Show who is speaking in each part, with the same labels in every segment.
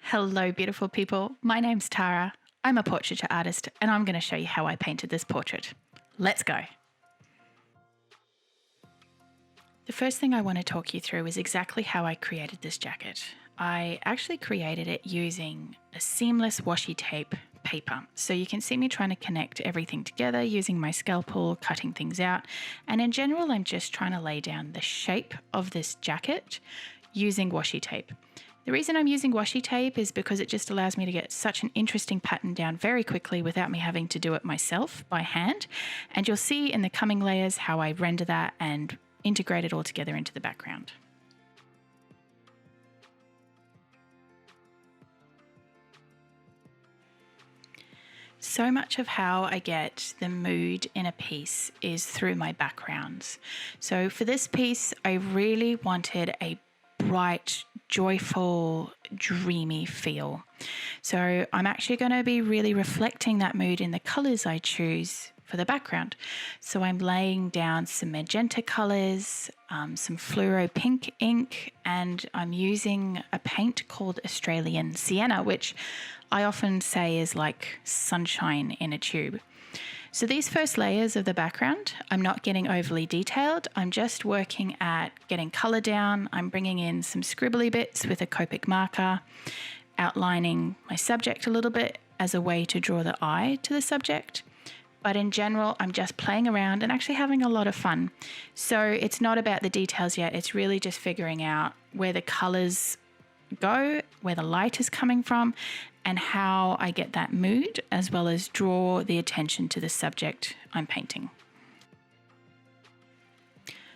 Speaker 1: Hello, beautiful people. My name's Tara. I'm a portraiture artist, and I'm going to show you how I painted this portrait. Let's go. The first thing I want to talk you through is exactly how I created this jacket. I actually created it using a seamless washi tape paper. So you can see me trying to connect everything together using my scalpel, cutting things out. And in general, I'm just trying to lay down the shape of this jacket using washi tape. The reason I'm using washi tape is because it just allows me to get such an interesting pattern down very quickly without me having to do it myself by hand. And you'll see in the coming layers how I render that and integrate it all together into the background. So much of how I get the mood in a piece is through my backgrounds. So for this piece, I really wanted a bright, joyful, dreamy feel. So I'm actually going to be really reflecting that mood in the colors I choose for the background. So I'm laying down some magenta colors, some fluoro pink ink, and I'm using a paint called Australian Sienna, which I often say is like sunshine in a tube. So these first layers of the background, I'm not getting overly detailed. I'm just working at getting color down. I'm bringing in some scribbly bits with a Copic marker, outlining my subject a little bit as a way to draw the eye to the subject. But in general, I'm just playing around and actually having a lot of fun. So it's not about the details yet. It's really just figuring out where the colors go, where the light is coming from, and how I get that mood, as well as draw the attention to the subject I'm painting.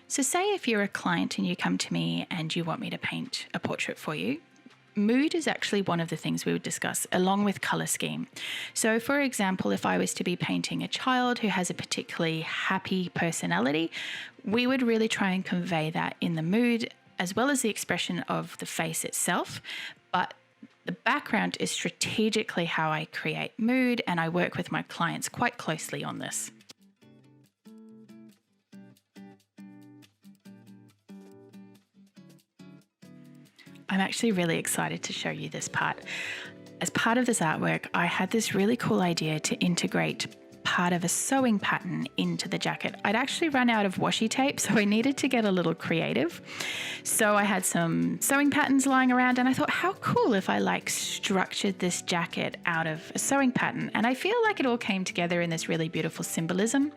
Speaker 1: So say if you're a client and you come to me and you want me to paint a portrait for you, mood is actually one of the things we would discuss along with color scheme. So for example, if I was to be painting a child who has a particularly happy personality, we would really try and convey that in the mood as well as the expression of the face itself. But the background is strategically how I create mood, and I work with my clients quite closely on this. I'm actually really excited to show you this part. As part of this artwork, I had this really cool idea to integrate part of a sewing pattern into the jacket. I'd actually run out of washi tape, so I needed to get a little creative. So I had some sewing patterns lying around, and I thought, how cool if I structured this jacket out of a sewing pattern. And I feel like it all came together in this really beautiful symbolism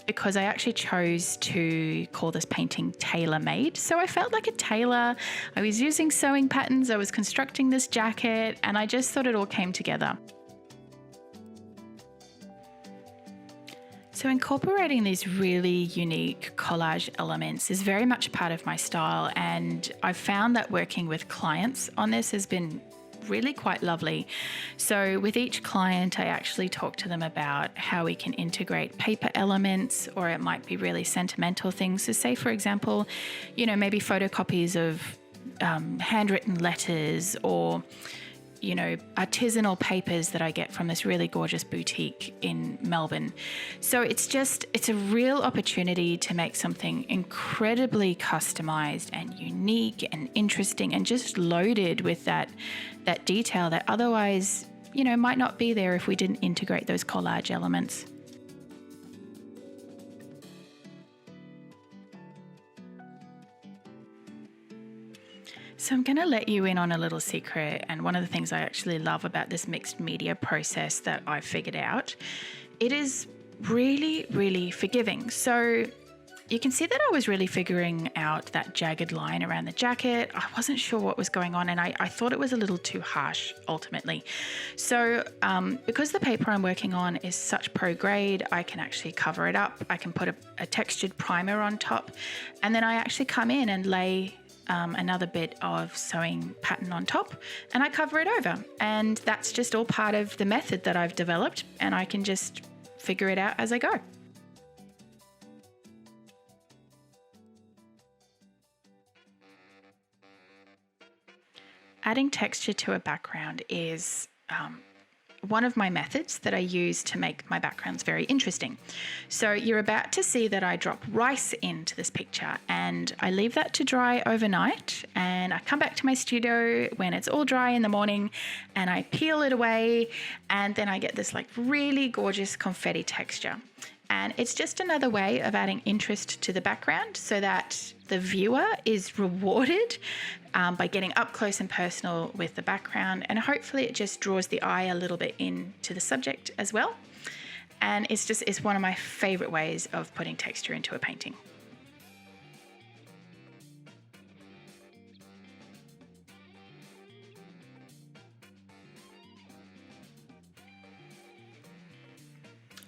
Speaker 1: because I actually chose to call this painting tailor-made. So I felt like a tailor. I was using sewing patterns, I was constructing this jacket, and I just thought it all came together. So incorporating these really unique collage elements is very much part of my style, and I've found that working with clients on this has been really quite lovely. So with each client, I actually talk to them about how we can integrate paper elements, or it might be really sentimental things. So say, for example, maybe photocopies of handwritten letters, or artisanal papers that I get from this really gorgeous boutique in Melbourne. So it's a real opportunity to make something incredibly customized and unique and interesting and just loaded with that detail that otherwise, might not be there if we didn't integrate those collage elements. So I'm going to let you in on a little secret, and one of the things I actually love about this mixed media process that I figured out, it is really, really forgiving. So you can see that I was really figuring out that jagged line around the jacket. I wasn't sure what was going on, and I thought it was a little too harsh ultimately. So because the paper I'm working on is such pro grade, I can actually cover it up. I can put a textured primer on top, and then I actually come in and lay another bit of sewing pattern on top, and I cover it over. And that's just all part of the method that I've developed, and I can just figure it out as I go. Adding texture to a background is one of my methods that I use to make my backgrounds very interesting. So you're about to see that I drop rice into this picture, and I leave that to dry overnight, and I come back to my studio when it's all dry in the morning and I peel it away, and then I get this like really gorgeous confetti texture. And it's just another way of adding interest to the background so that the viewer is rewarded by getting up close and personal with the background, and hopefully it just draws the eye a little bit into the subject as well. And it's one of my favorite ways of putting texture into a painting.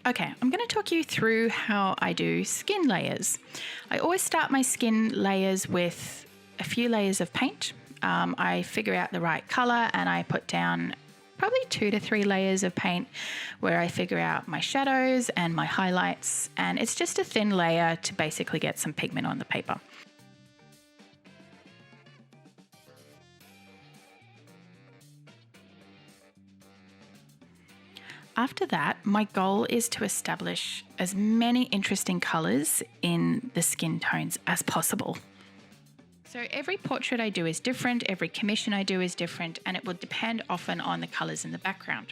Speaker 1: Okay, I'm going to talk you through how I do skin layers. I always start my skin layers with a few layers of paint. I figure out the right color and I put down probably 2 to 3 layers of paint where I figure out my shadows and my highlights, and it's just a thin layer to basically get some pigment on the paper. After that, my goal is to establish as many interesting colors in the skin tones as possible. So every portrait I do is different, every commission I do is different, and it will depend often on the colors in the background.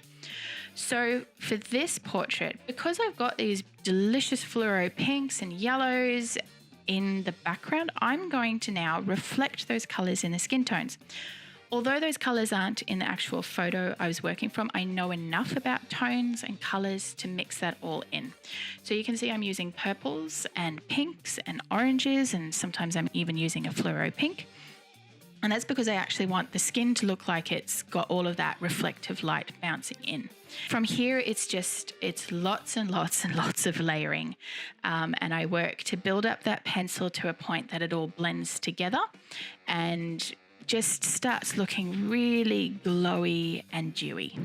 Speaker 1: So for this portrait, because I've got these delicious fluoro pinks and yellows in the background, I'm going to now reflect those colors in the skin tones. Although those colors aren't in the actual photo I was working from, I know enough about tones and colors to mix that all in. So you can see I'm using purples and pinks and oranges, and sometimes I'm even using a fluoro pink. And that's because I actually want the skin to look like it's got all of that reflective light bouncing in. From here, it's lots and lots and lots of layering. And I work to build up that pencil to a point that it all blends together and just starts looking really glowy and dewy.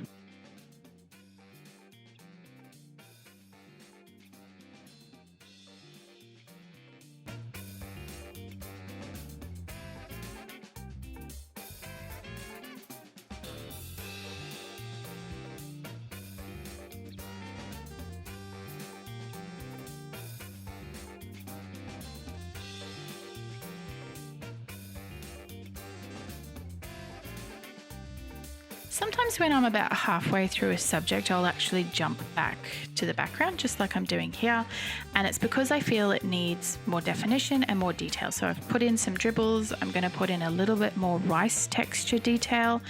Speaker 1: Sometimes when I'm about halfway through a subject, I'll actually jump back to the background, just like I'm doing here. And it's because I feel it needs more definition and more detail. So I've put in some dribbles. I'm going to put in a little bit more rice texture detail.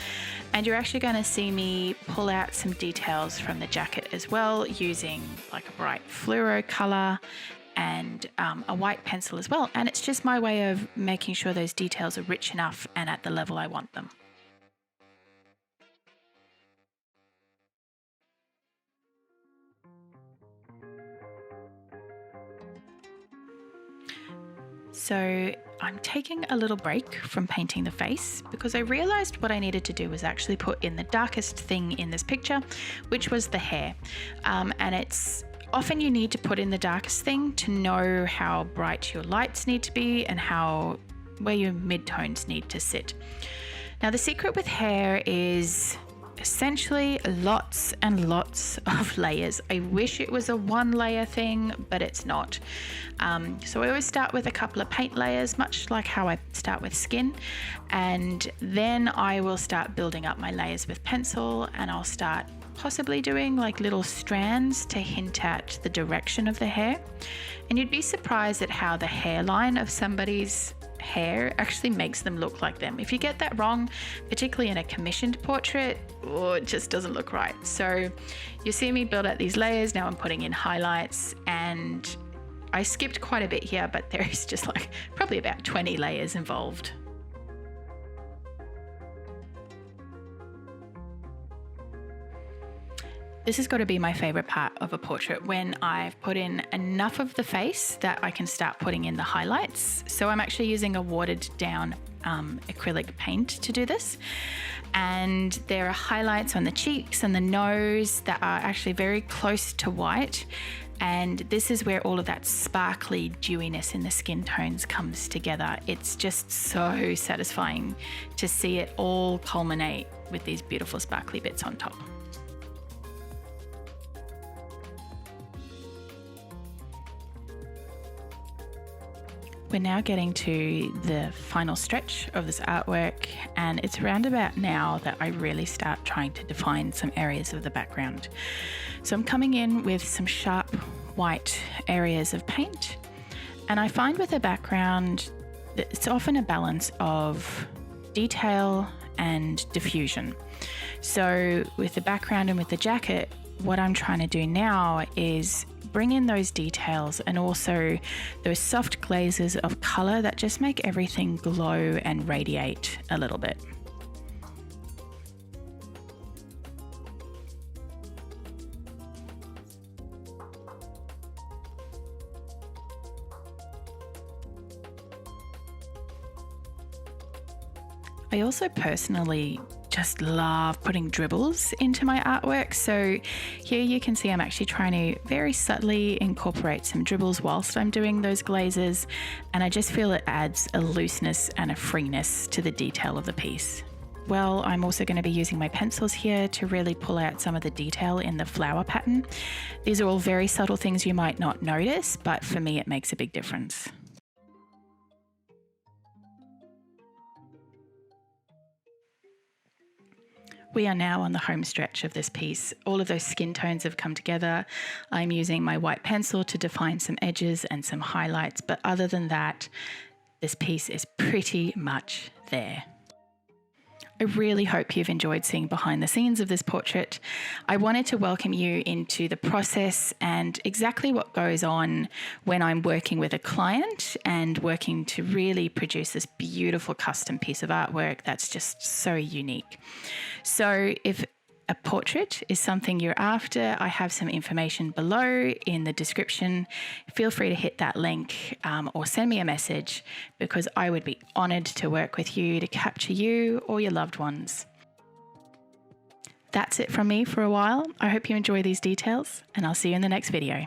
Speaker 1: And you're actually going to see me pull out some details from the jacket as well, using like a bright fluoro color and a white pencil as well. And it's just my way of making sure those details are rich enough and at the level I want them. So I'm taking a little break from painting the face because I realized what I needed to do was actually put in the darkest thing in this picture, which was the hair. And it's often you need to put in the darkest thing to know how bright your lights need to be and where your midtones need to sit. Now the secret with hair is essentially lots and lots of layers. I wish it was a one layer thing, but it's not. So I always start with a couple of paint layers, much like how I start with skin, and then I will start building up my layers with pencil, and I'll start possibly doing like little strands to hint at the direction of the hair. And you'd be surprised at how the hairline of somebody's hair actually makes them look like them. If you get that wrong, particularly in a commissioned portrait, it just doesn't look right. So you see me build out these layers. Now I'm putting in highlights, and I skipped quite a bit here, but there is just like probably about 20 layers involved. This has got to be my favorite part of a portrait, when I've put in enough of the face that I can start putting in the highlights. So I'm actually using a watered down acrylic paint to do this. And there are highlights on the cheeks and the nose that are actually very close to white. And this is where all of that sparkly dewiness in the skin tones comes together. It's just so satisfying to see it all culminate with these beautiful sparkly bits on top. We're now getting to the final stretch of this artwork, and it's around about now that I really start trying to define some areas of the background. So I'm coming in with some sharp white areas of paint, and I find with the background that it's often a balance of detail and diffusion. So with the background and with the jacket, what I'm trying to do now is bring in those details and also those soft glazes of color that just make everything glow and radiate a little bit. I also personally just love putting dribbles into my artwork. So here you can see I'm actually trying to very subtly incorporate some dribbles whilst I'm doing those glazes, and I just feel it adds a looseness and a freeness to the detail of the piece. Well, I'm also going to be using my pencils here to really pull out some of the detail in the flower pattern. These are all very subtle things you might not notice, but for me it makes a big difference. We are now on the home stretch of this piece. All of those skin tones have come together. I'm using my white pencil to define some edges and some highlights, but other than that, this piece is pretty much there. I really hope you've enjoyed seeing behind the scenes of this portrait. I wanted to welcome you into the process and exactly what goes on when I'm working with a client and working to really produce this beautiful custom piece of artwork that's just so unique. So if a portrait is something you're after, I have some information below in the description. Feel free to hit that link or send me a message, because I would be honoured to work with you to capture you or your loved ones. That's it from me for a while. I hope you enjoy these details, and I'll see you in the next video.